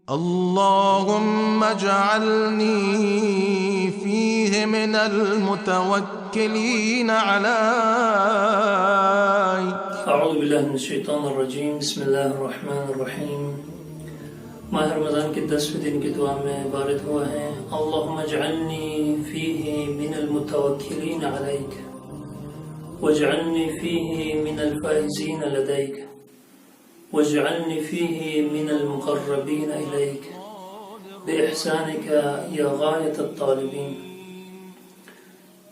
اللهم اجعلني فيه من المتوكلين عليك. اعوذ باللہ من الشیطان الرجیم. بسم اللہ الرحمن الرحیم. ماہ رمضان کے 10ویں دن کی دعا میں وارد ہوا ہے اللہم اجعلنی فیہ من المتوکلین علیک واجعلنی فیہ من الفائزین لدیک واجعلنی فیہ من المقربین الیک باحسانک یا غایت الطالبین.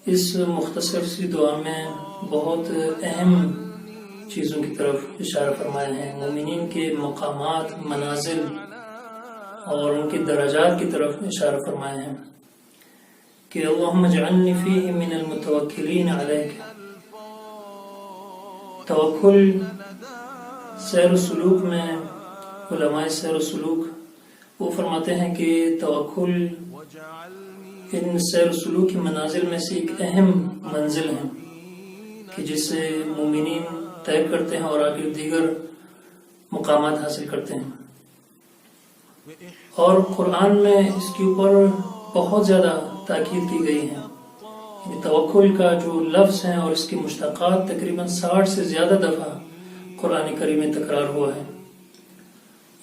اس مختصر سی دعا میں بہت اہم چیزوں کی طرف اشارہ فرمایا ہے. مومنین کے مقامات، منازل اور ان کے درجات کی طرف اشارہ فرمایا ہے کہ اللہم اجعلنی فیہ من المتوکلین علیک. توکل سیر و سلوک میں علماء سیر و سلوک وہ فرماتے ہیں کہ توکل ان سیر و سلوک کی منازل میں سے ایک اہم منزل ہے کہ جس سے مومنین طے کرتے ہیں اور آگے دیگر مقامات حاصل کرتے ہیں. اور قرآن میں اس کے اوپر بہت زیادہ تاکید کی گئی ہے. یعنی توکل کا جو لفظ ہے اور اس کی مشتقات تقریباً 60 سے زیادہ دفعہ قرآن کریم میں تکرار ہوا ہے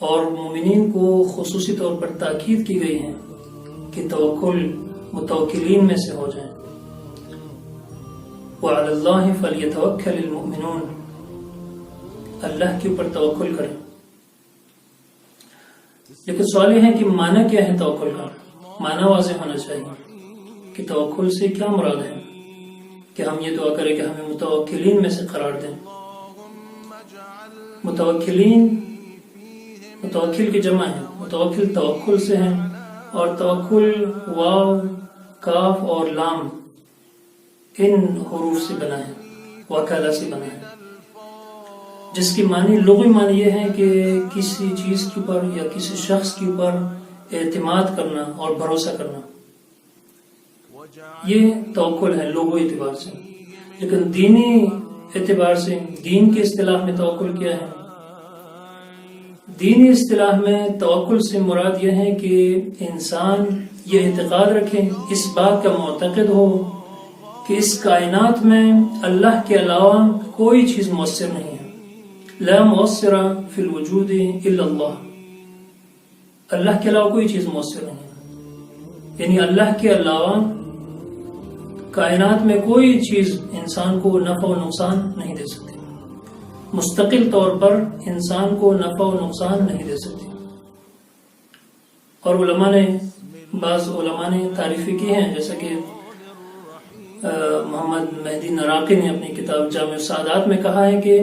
اور مومنین کو خصوصی طور پر تاکید کی گئی ہے کہ توکل متوکلین میں سے ہو جائیں. وَعَلَى اللَّهِ فَلْيَتَوَكَّلِ الْمُؤْمِنُونَ. اللہ کے اوپر توکل کریں. لیکن سوال یہ ہے کہ معنی کیا ہے توکل کا؟ معنی واضح ہونا چاہیے کہ توکل سے کیا مراد ہے کہ ہم یہ دعا کریں کہ ہمیں متوکلین میں سے قرار دیں. متوکلین متوکل کی جمع ہے. متوکل توکل سے ہے اور توکل واو، کاف اور لام ان حروف سے بنا ہے، وکالہ سے بنا ہے، جس کی معنی لغوی معنی یہ ہے کہ کسی چیز کے اوپر یا کسی شخص کے اوپر اعتماد کرنا اور بھروسہ کرنا. یہ توکل ہے لغوی اعتبار سے. لیکن دینی اعتبار سے دین کے اصطلاح میں توکل کیا ہے؟ دینی اصطلاح میں توکل سے مراد یہ ہے کہ انسان یہ اعتقاد رکھے، اس بات کا معتقد ہو کہ اس کائنات میں اللہ کے علاوہ کوئی چیز مؤثر نہیں ہے. لا مؤثر فی الوجود الا اللہ. اللہ کے علاوہ کوئی چیز مؤثر نہیں ہے. یعنی اللہ کے علاوہ کائنات میں کوئی چیز انسان کو نفع و نقصان نہیں دے سکتی. مستقل طور پر انسان کو نفع و نقصان نہیں دے سکتی. اور بعض علماء نے تعریفیں کی ہیں، جیسا کہ محمد مہدی نراقی نے اپنی کتاب جامع السعادات میں کہا ہے کہ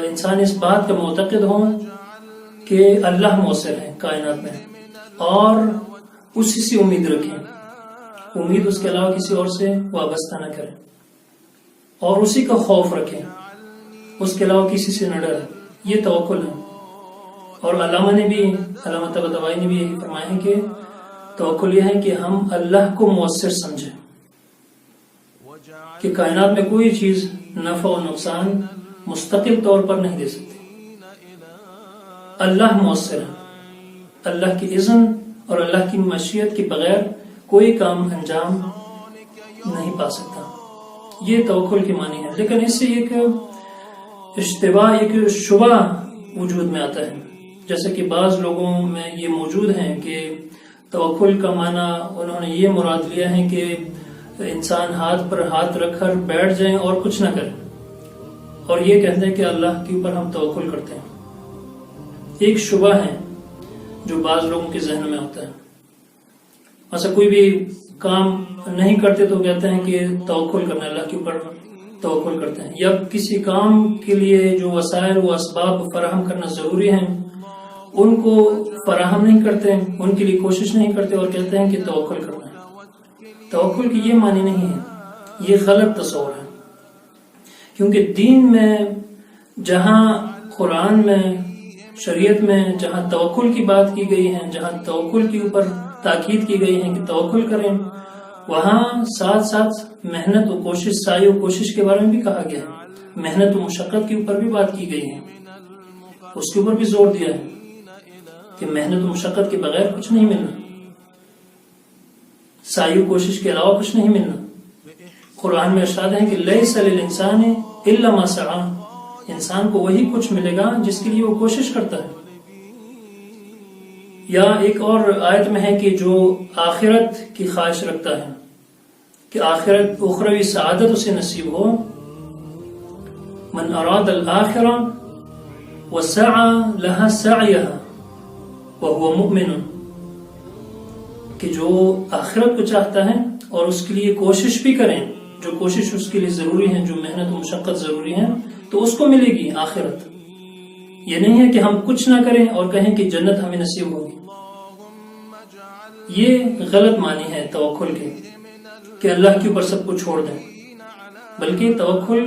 انسان اس بات کا معتقد ہو کہ اللہ مؤثر ہے کائنات میں اور اسی سے امید رکھیں، امید اس کے علاوہ کسی اور سے وابستہ نہ کریں اور اسی کا خوف رکھیں، اس کے علاوہ کسی سے نہ ڈریں. یہ توکل ہے. اور علامہ طباطبائی نے بھی یہی فرمایا ہے کہ توکل یہ ہے کہ ہم اللہ کو مؤثر سمجھیں کہ کائنات میں کوئی چیز نفع و نقصان مستقل طور پر نہیں دے سکتی. اللہ مؤثر ہے. اللہ کی اذن اور اللہ کی مشیت کے بغیر کوئی کام انجام نہیں پا سکتا. یہ توکل کی معنی ہے. لیکن اس سے ایک اشتباہ، ایک شبہ وجود میں آتا ہے. جیسے کہ بعض لوگوں میں یہ موجود ہے کہ توکل کا معنی انہوں نے یہ مراد لیا ہے کہ انسان ہاتھ پر ہاتھ رکھ کر بیٹھ جائیں اور کچھ نہ کریں اور یہ کہتے ہیں کہ اللہ کے اوپر ہم توکل کرتے ہیں. ایک شبہ ہے جو بعض لوگوں کے ذہن میں ہوتا ہے. ایسا کوئی بھی کام نہیں کرتے تو کہتے ہیں کہ توکل کرنا، اللہ کے اوپر توکل کرتے ہیں. یا کسی کام کے لیے جو وسائل و اسباب فراہم کرنا ضروری ہیں ان کو فراہم نہیں کرتے، ان کے لیے کوشش نہیں کرتے اور کہتے ہیں کہ توکل کرنا ہے. توکل کی یہ معنی نہیں ہے. یہ غلط تصور ہے. کیونکہ دین میں جہاں قرآن میں شریعت میں جہاں توکل کی بات کی گئی ہے، جہاں توکل کے اوپر تاکید کی گئی ہے کہ توکل کریں، وہاں ساتھ ساتھ محنت و کوشش، سعی و کوشش کے بارے میں بھی کہا گیا ہے. محنت و مشقت کے اوپر بھی بات کی گئی ہے، اس کے اوپر بھی زور دیا ہے. کہ محنت و مشقت کے بغیر کچھ نہیں ملنا، سعی و کوشش کے علاوہ کچھ نہیں ملنا۔ قرآن میں ارشاد ہے کہ لیس للانسان الا ما سعی، انسان کو وہی کچھ ملے گا جس کے لیے وہ کوشش کرتا ہے۔ یا ایک اور آیت میں ہے کہ جو آخرت کی خواہش رکھتا ہے کہ آخرت اخروی سعادت اسے نصیب ہو، من اراد الآخرہ وسعى لها سعيها وهو مؤمن، کہ جو آخرت کو چاہتا ہے اور اس کے لیے کوشش بھی کریں، جو کوشش اس کے لیے ضروری ہے، جو محنت و مشقت ضروری ہے، تو اس کو ملے گی آخرت۔ یہ نہیں ہے کہ ہم کچھ نہ کریں اور کہیں کہ جنت ہمیں نصیب ہوگی۔ یہ غلط معنی ہے توکل کے کہ اللہ کے اوپر سب کو چھوڑ دیں، بلکہ توکل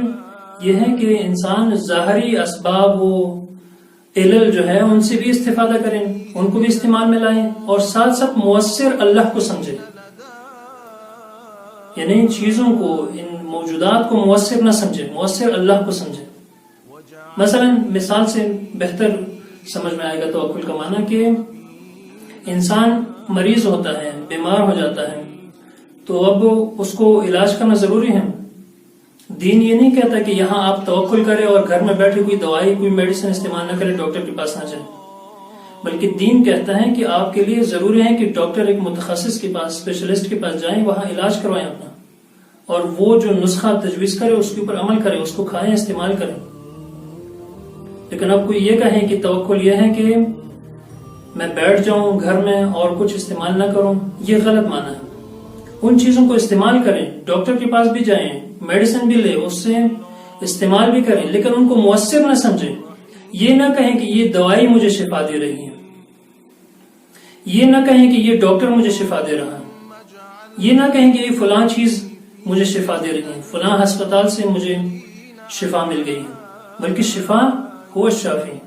یہ ہے کہ انسان ظاہری اسباب و علل جو ہے ان سے بھی استفادہ کریں، ان کو بھی استعمال میں لائیں، اور ساتھ ساتھ مؤثر اللہ کو سمجھیں، یعنی ان چیزوں کو، ان موجودات کو مؤثر نہ سمجھیں، مؤثر اللہ کو سمجھیں۔ مثلا مثال سے بہتر سمجھ میں آئے گا توکل کا معنی کہ انسان مریض ہوتا ہے، بیمار ہو جاتا ہے، تو اب اس کو علاج کرنا ضروری ہے۔ دین یہ نہیں کہتا کہ یہاں آپ توکل کریں اور گھر میں بیٹھے کوئی دوائی، کوئی میڈیسن استعمال نہ کریں، ڈاکٹر کے پاس نہ جائیں، بلکہ دین کہتا ہے کہ آپ کے لیے ضروری ہے کہ ڈاکٹر ایک متخصص کے پاس، اسپیشلسٹ کے پاس جائیں، وہاں علاج کروائیں اپنا، اور وہ جو نسخہ تجویز کرے اس کے اوپر عمل کریں، اس کو کھائیں، استعمال کریں۔ لیکن اب کوئی یہ کہیں کہ توکل یہ ہے کہ میں بیٹھ جاؤں گھر میں اور کچھ استعمال نہ کروں، یہ غلط معنی ہے۔ ان چیزوں کو استعمال کریں، ڈاکٹر کے پاس بھی جائیں، میڈیسن بھی لیں، اس سے استعمال بھی کریں، لیکن ان کو مؤثر نہ سمجھیں۔ یہ نہ کہیں کہ یہ دوائی مجھے شفا دے رہی ہے، یہ نہ کہیں کہ یہ ڈاکٹر مجھے شفا دے رہا ہے، یہ نہ کہیں کہ یہ فلاں چیز مجھے شفا دے رہی ہے، فلاں ہسپتال سے مجھے شفا مل گئی ہے، بلکہ شفا هو الشافی،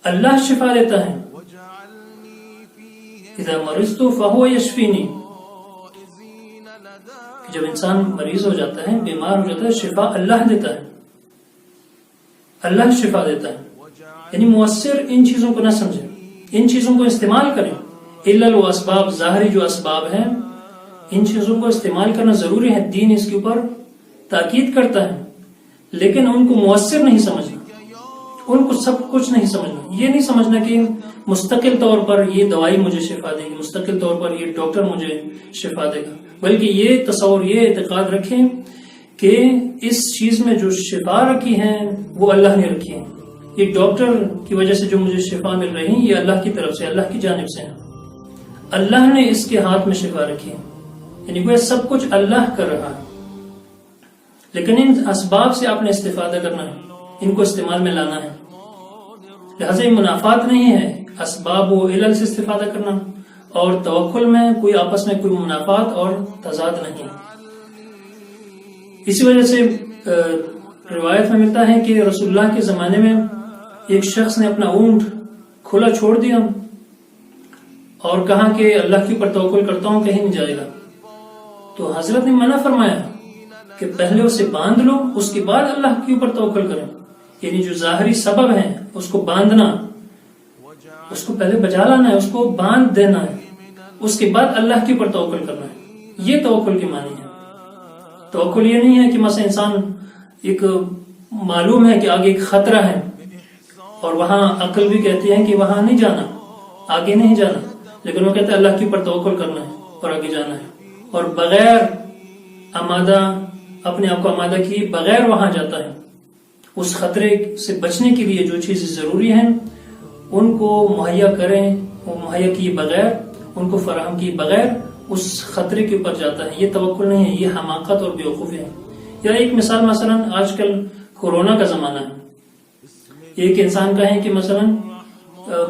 اللہ شفا دیتا ہے۔ اذا مرضت فهو یشفینی، جب انسان مریض ہو جاتا ہے، بیمار ہو جاتا ہے، شفا اللہ دیتا ہے، اللہ شفا دیتا ہے۔ یعنی مؤثر ان چیزوں کو نہ سمجھیں، ان چیزوں کو استعمال کریں۔ علل و اسباب، ظاہری جو اسباب ہیں، ان چیزوں کو استعمال کرنا ضروری ہے، دین اس کے اوپر تاکید کرتا ہے، لیکن ان کو مؤثر نہیں سمجھنا، ان کو سب کچھ نہیں سمجھنا۔ یہ نہیں سمجھنا کہ مستقل طور پر یہ دوائی مجھے شفا دے گی، مستقل طور پر یہ ڈاکٹر مجھے شفا دے گا، بلکہ یہ تصور، یہ اعتقاد رکھیں کہ اس چیز میں جو شفا رکھی ہے وہ اللہ نے رکھی ہے، یہ ڈاکٹر کی وجہ سے جو مجھے شفا مل رہی ہے یہ اللہ کی طرف سے، اللہ کی جانب سے ہے، اللہ نے اس کے ہاتھ میں شفا رکھی ہے، یعنی وہ سب کچھ اللہ کر رہا ہے۔ لیکن ان اسباب سے آپ نے استفادہ کرنا ہے، ان کو استعمال میں لانا ہے، لہذا یہ منافات نہیں ہے اسباب و علل سے استفادہ کرنا، اور توکل میں کوئی آپس میں کوئی منافات اور تضاد نہیں ہے۔ اسی وجہ سے روایت میں ملتا ہے کہ رسول اللہ کے زمانے میں ایک شخص نے اپنا اونٹ کھلا چھوڑ دیا اور کہا کہ اللہ کے اوپر توکل کرتا ہوں، کہیں نہیں جائے گا، تو حضرت نے منع فرمایا کہ پہلے اسے باندھ لو، اس کے بعد اللہ کے اوپر توکل کریں، یعنی جو ظاہری سبب ہے اس کو باندھنا، اس کو پہلے بجا لانا ہے، اس کو باندھ دینا ہے، اس کے بعد اللہ کے اوپر توکل کرنا ہے۔ یہ توکل کی معنی ہے۔ توکل یہ نہیں ہے کہ مثلا انسان ایک معلوم ہے کہ آگے ایک خطرہ ہے اور وہاں عقل بھی کہتی ہے کہ وہاں نہیں جانا، آگے نہیں جانا، لیکن وہ کہتا ہے اللہ کے اوپر توکل کرنا ہے اور آگے جانا ہے، اور بغیر آمادہ، اپنے آپ کو آمادہ کیے بغیر وہاں جاتا ہے۔ اس خطرے سے بچنے کے لیے جو چیزیں ضروری ہیں ان کو مہیا کریں، وہ مہیا کیے بغیر، ان کو فراہم کیے بغیر اس خطرے کے اوپر جاتا ہے، یہ توکل نہیں ہے، یہ حماقت اور بیوقوفی ہے۔ یا ایک مثال، مثلا آج کل کورونا کا زمانہ ہے، ایک انسان کہے کہ مثلا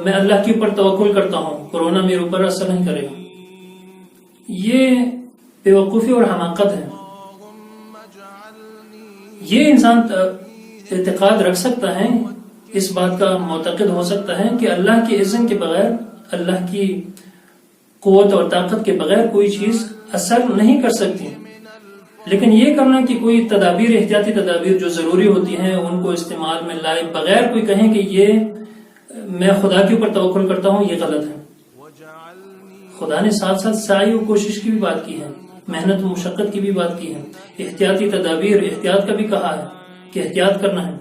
میں اللہ کے اوپر توکل کرتا ہوں، کورونا میرے اوپر اثر نہیں کرے گا، یہ بیوقوفی اور حماقت ہے۔ یہ انسان اعتقاد رکھ سکتا ہے، اس بات کا معتقد ہو سکتا ہے کہ اللہ کے اذن کے بغیر، اللہ کی قوت اور طاقت کے بغیر کوئی چیز اثر نہیں کر سکتی، لیکن یہ کرنا کہ کوئی تدابیر، احتیاطی تدابیر جو ضروری ہوتی ہیں ان کو استعمال میں لائے بغیر کوئی کہیں کہ یہ میں خدا کے اوپر توکل کرتا ہوں، یہ غلط ہے۔ خدا نے ساتھ ساتھ سعی و کوشش کی بھی بات کی ہے، محنت و مشقت کی بھی بات کی ہے، احتیاطی تدابیر، احتیاط کا بھی کہا ہے کہ احتیاط کرنا ہے۔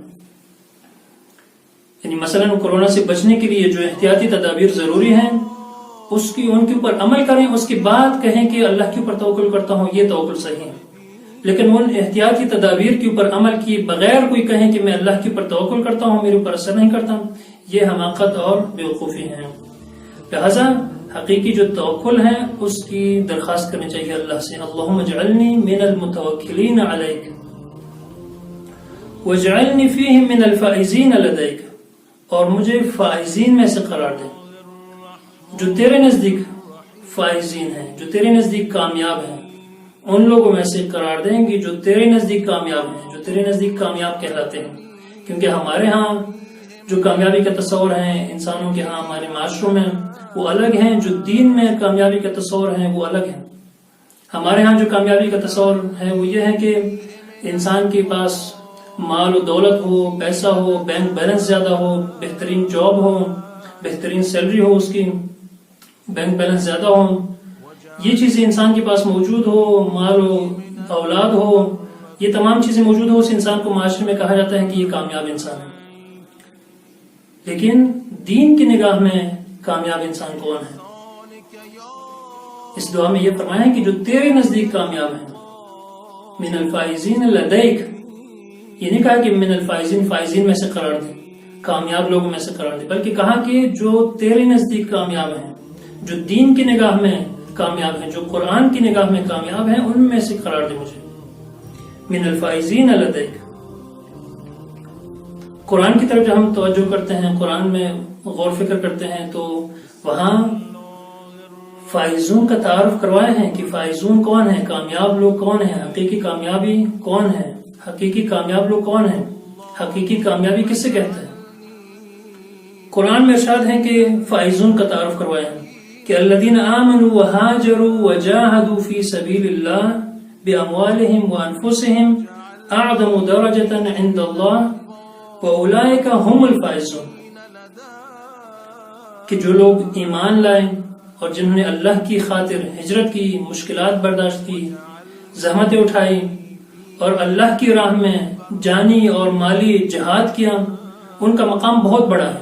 یعنی مثلا کورونا سے بچنے کے لیے جو احتیاطی تدابیر ضروری ہیں ان کے اوپر عمل کریں، اس کے بعد کہیں کہ اللہ کے اوپر توکل کرتا ہوں، یہ توکل صحیح ہے۔ لیکن ان احتیاطی تدابیر کے اوپر عمل کیے بغیر کوئی کہیں کہ میں اللہ کے اوپر توکل کرتا ہوں، میرے اوپر اثر نہیں کرتا، یہ حماقت اور بیوقوفی ہے۔ لہذا حقیقی جو توکل ہے اس کی درخواست کرنی چاہیے اللہ سے، اللہم اجعلنی من المتوکلین علیک واجعلنی فیہم من الفائزین لدیک، اور مجھے فائزین میں سے قرار دے، جو تیرے نزدیک فائزین ہیں، جو تیرے نزدیک کامیاب ہیں، ان لوگوں میں سے قرار دیں گے جو تیرے نزدیک کامیاب ہیں، جو تیرے نزدیک کامیاب کہلاتے ہیں۔ کیونکہ ہمارے ہاں جو کامیابی کا تصور ہے انسانوں کے ہاں، ہمارے معاشروں میں وہ الگ ہیں، جو دین میں کامیابی کا تصور ہے وہ الگ ہے۔ ہمارے ہاں جو کامیابی کا تصور ہے وہ یہ ہے کہ انسان کے پاس مال و دولت ہو، پیسہ ہو، بینک بیلنس زیادہ ہو، بہترین جاب ہو، بہترین سیلری ہو، اس کی بینک بیلنس زیادہ ہو، یہ چیزیں انسان کے پاس موجود ہو، مال و اولاد ہو، یہ تمام چیزیں موجود ہو، اس انسان کو معاشرے میں کہا جاتا ہے کہ یہ کامیاب انسان ہے۔ لیکن دین کی نگاہ میں کامیاب انسان کون ہے؟ اس دعا میں یہ فرمایا ہے کہ جو تیرے نزدیک کامیاب ہیں، من الفائزین لدیک، یہ نہیں کہا کہ من الفائزین فائزین میں سے قرار دے، کامیاب لوگوں میں سے قرار دے، بلکہ کہا کہ جو تیرے نزدیک کامیاب ہیں، جو دین کی نگاہ میں کامیاب ہیں، جو قرآن کی نگاہ میں کامیاب ہیں، ان میں سے قرار دے مجھے، من الفائزین لدیک۔ قرآن کی طرف جب ہم توجہ کرتے ہیں، قرآن میں غور فکر کرتے ہیں، تو وہاں فائزون کا تعارف کروائے ہیں کہ فائزون کون ہیں، کامیاب لوگ کون ہیں، حقیقی کامیابی کون ہے، حقیقی کامیاب لوگ کون ہیں، حقیقی کامیابی کس سے کہتے ہیں۔ قرآن میں ارشاد ہے کہ فائزون کا تعارف کروائے ہیں کہ الذین آمنوا وہاجروا وجاہدوا فی سبیل اللہ باموالہم وانفسہم اعظم درجۃ عند اللہ وَأُولَئِكَ هُمُ الْفَائِزُونَ، کہ جو لوگ ایمان لائیں اور جنہوں نے اللہ کی خاطر ہجرت کی، مشکلات برداشت کی، زحمتیں اٹھائی اور اللہ کی راہ میں جانی اور مالی جہاد کیا، ان کا مقام بہت بڑا ہے،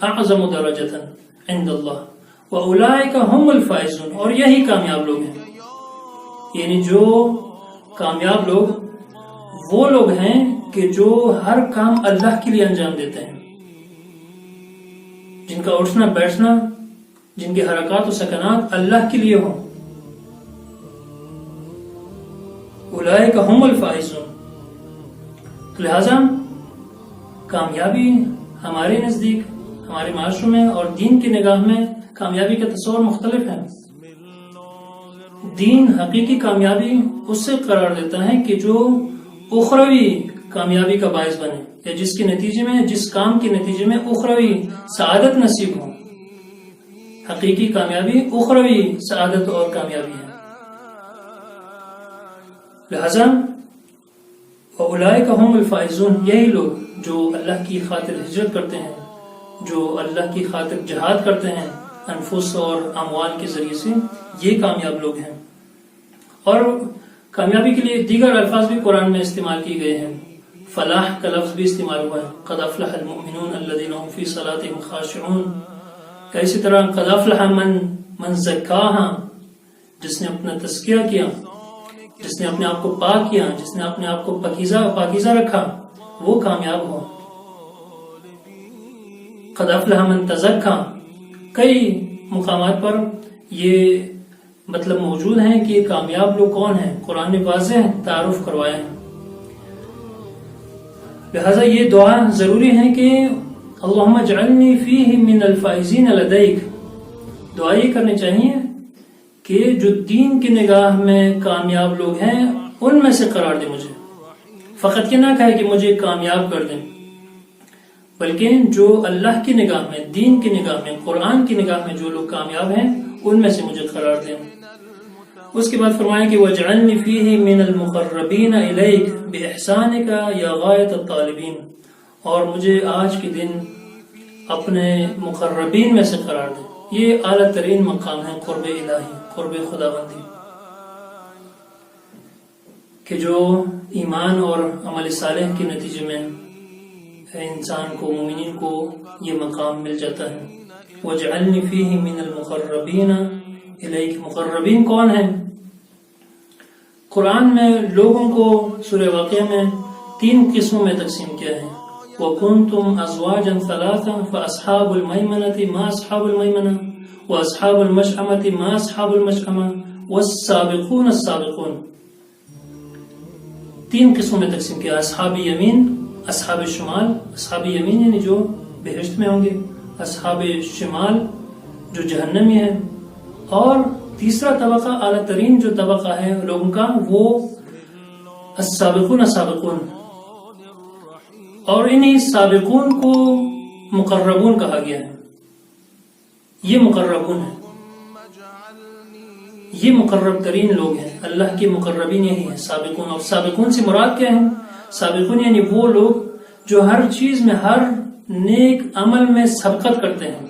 اعظم درجۃ عند اللہ وَأُولَئِكَ هُمُ الْفَائِزُونَ، اور یہی کامیاب لوگ ہیں۔ یعنی جو کامیاب لوگ وہ لوگ ہیں کہ جو ہر کام اللہ کے لیے انجام دیتے ہیں، جن کا اٹھنا بیٹھنا، جن کے حرکات و سکنات اللہ کے لیے ہوں، اولئک هم الفائزون۔ لہذا کامیابی ہمارے نزدیک، ہمارے معاشروں میں اور دین کی نگاہ میں کامیابی کا تصور مختلف ہے۔ دین حقیقی کامیابی اس سے قرار دیتا ہے کہ جو اخروی کامیابی کا باعث بنے، یا جس کے نتیجے میں، جس کام کے نتیجے میں اخروی سعادت نصیب ہو۔ حقیقی کامیابی اخروی سعادت اور کامیابی ہے۔ لہذا اولئک هم الفائزون، یہی لوگ جو اللہ کی خاطر ہجرت کرتے ہیں، جو اللہ کی خاطر جہاد کرتے ہیں انفس اور اموال کے ذریعے سے، یہ کامیاب لوگ ہیں۔ اور کامیابی کے لیے دیگر الفاظ بھی قرآن میں استعمال کیے گئے ہیں، فلاح کا لفظ بھی استعمال ہوا ہے، قد افلح المؤمنون الذین هم فی صلاتهم خاشعون۔ اسی طرح قد افلح من زکاہا، جس نے اپنا تزکیہ کیا، جس نے اپنے آپ کو پاک کیا، جس نے اپنے آپ کو پاکیزہ رکھا، وہ کامیاب ہو۔ قد افلح من تزکا، کئی مقامات پر یہ مطلب موجود ہیں کہ کامیاب لوگ کون ہیں، قرآن نے واضح تعارف کروایا ہے۔ لہذا یہ دعا ضروری ہے کہ اللہم اجعلنی فیہ من الفائزین لدیک، دعا یہ کرنی چاہیے کہ جو دین کی نگاہ میں کامیاب لوگ ہیں ان میں سے قرار دے مجھے، فقط یہ نہ کہے کہ مجھے کامیاب کر دیں، بلکہ جو اللہ کی نگاہ میں، دین کی نگاہ میں، قرآن کی نگاہ میں جو لوگ کامیاب ہیں ان میں سے مجھے قرار دیں۔ اس کے بعد فرمایا کہ وَاجْعَلْنِي فِيهِ مِنَ الْمُقَرَّبِينَ إِلَيْكَ بِإِحْسَانِكَ يَا غَایَةَ الطَّالِبِينَ، اور مجھے آج کے دن اپنے مقربین میں سے قرار دے. یہ اعلیٰ ترین مقام ہے قرب الہی، قرب خداوندی، کہ جو ایمان اور عمل صالح کے نتیجے میں انسان کو، مومنین کو یہ مقام مل جاتا ہے. وَاجْعَلْنِي فِيهِ مِنَ الْمُقَرَّبِينَ إِلَيْكَ. مقربین کون ہیں؟ قرآن میں لوگوں کو سورہ واقعہ میں 3 قسموں میں تقسیم کیا ہے. وَكُنْتُمْ أَزْوَاجًا ثَلَاثًا فَأَصْحَابُ الْمَيْمَنَةِ مَا أَصْحَابُ الْمَيْمَنَةِ وَأَصْحَابُ الْمَشْأَمَةِ مَا أَصْحَابُ الْمَشْأَمَةِ وَالسَّابِقُونَ السَّابِقُونَ. 3 قسموں میں تقسیم کیا. اصحاب یمین، اصحاب شمال. اصحاب یمین یعنی جو بہشت میں ہوں گے، اصحاب شمال جو جہنمی ہیں، اور تیسرا طبقہ اعلیٰ ترین جو طبقہ ہے لوگوں کا وہ السابقون السابقون. اور انہی سابقون کو مقربون کہا گیا ہے. یہ مقربون ہیں، یہ مقرب ترین لوگ ہیں. اللہ کے مقربین یہی ہیں سابقون. اور سابقون سے مراد کیا ہے؟ سابقون یعنی وہ لوگ جو ہر چیز میں، ہر نیک عمل میں سبقت کرتے ہیں.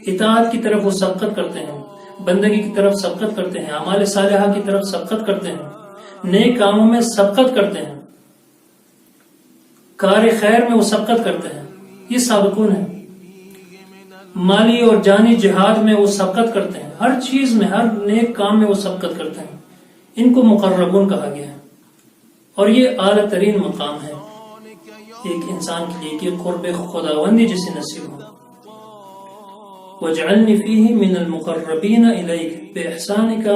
اطاعت کی طرف وہ سبقت کرتے ہیں، بندگی کی طرف سبقت کرتے ہیں، اعمال صالحہ کی طرف سبقت کرتے ہیں، نیک کاموں میں سبقت کرتے ہیں، کار خیر میں وہ سبقت کرتے ہیں. یہ سابقون ہیں. مالی اور جانی جہاد میں وہ سبقت کرتے ہیں، ہر چیز میں، ہر نیک کام میں وہ سبقت کرتے ہیں. ان کو مقربون کہا گیا ہے. اور یہ اعلیٰ ترین مقام ہے ایک انسان کے لیے کہ قرب خداوندی جسے نصیب ہو. وَاجْعَلْنِي فِيهِ مِنَ الْمُقَرَّبِينَ إِلَيْكَ بِإِحْسَانِكَ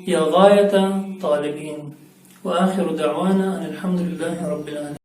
يَا غَايَةَ طَالِبِينَ. وآخر دعوانا أن الحمد لله رب العالمين.